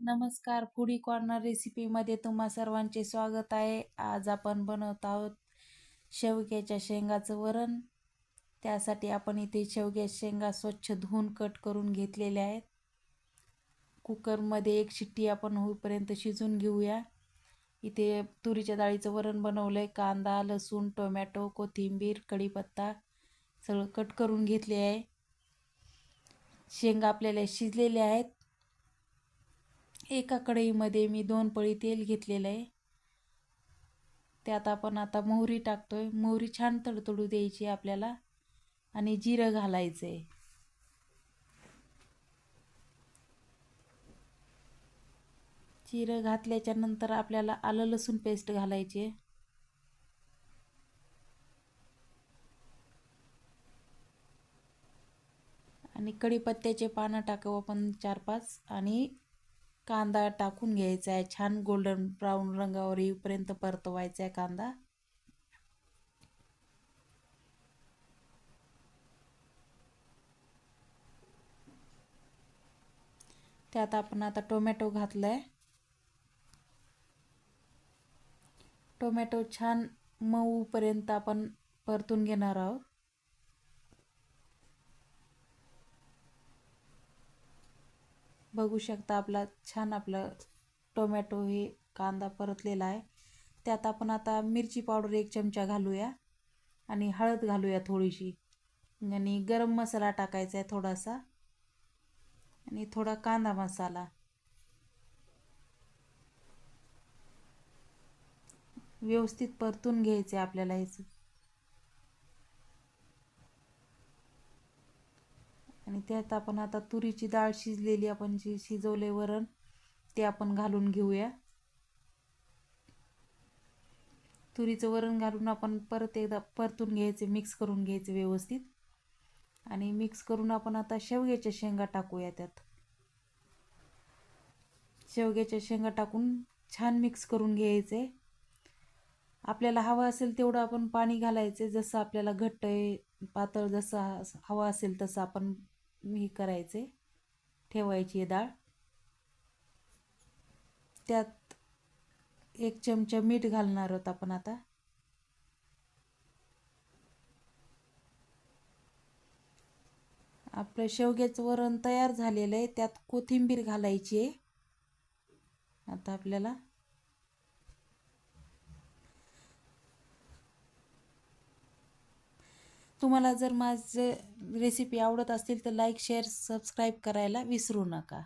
नमस्कार, foodie corner रेसिपीमध्ये तुम्हा सर्वांचे स्वागत आहे. आज आपण बनवत आहोत शेवग्याच्या शेंगाचं वरण. त्यासाठी आपण इथे शेवग्याच्या शेंगा स्वच्छ धुवून कट करून घेतलेल्या आहेत. कुकरमध्ये एक शिट्टी आपण होईपर्यंत शिजवून घेऊया. इथे तुरीच्या डाळीचं वरण बनवलं आहे. कांदा, लसूण, टोमॅटो, कोथिंबीर, कढीपत्ता सगळं कट करून घेतले आहे. शेंगा आपल्याला शिजलेल्या आहेत. एका कढईमध्ये मी 2 पळी तेल घेतलेलं आहे. त्यात आपण आता मोहरी टाकतोय. मोहरी छान तडतडू द्यायची आपल्याला आणि जिरं घालायचं आहे. जिरं घातल्याच्या नंतर आपल्याला आलं लसूण पेस्ट घालायची आहे. आणि कढीपत्त्याचे पानं टाकू आपण 4-5 आणि कांदा टाकून घ्यायचा आहे. छान गोल्डन ब्राऊन रंगावर येईपर्यंत परतवायचा आहे कांदा. त्यात आपण आता टोमॅटो घातलाय. टोमॅटो छान मऊपर्यंत आपण परतून घेणार आहोत. बघू शकता आपला टोमॅटो हे कांदा परतलेला आहे. त्यात आपण आता मिरची पावडर 1 चमचा घालूया आणि हळद घालूया थोडीशी आणि गरम मसाला टाकायचा आहे थोडासा आणि थोडा कांदा मसाला. व्यवस्थित परतून घ्यायचे आपल्याला हे. आणि त्यात आपण आता तुरीची डाळ शिजलेली आपण जी शिजवले वरण ते आपण घालून घेऊया. तुरीचं वरण घालून आपण परत एकदा परतून घ्यायचे, मिक्स करून घ्यायचे व्यवस्थित. आणि मिक्स करून आपण आता शेवग्याच्या शेंगा टाकूया. त्यात शेवग्याच्या शेंगा टाकून छान मिक्स करून घ्यायचे. आपल्याला हवं असेल तेवढं आपण पाणी घालायचे. जसं आपल्याला घट्ट पातळ जसं हवं असेल तसं आपण हे करायचे, ठेवायची डाळ. त्यात 1 चमचा मीठ घालणार आहोत आपण आता. आपलं शेवग्याचं वरण तयार झालेलं आहे. त्यात कोथिंबीर घालायची आहे आता आपल्याला. तुम्हाला जर माझे रेसिपी आवडत असतील तर लाईक, शेअर, सबस्क्राईब करायला विसरू नका.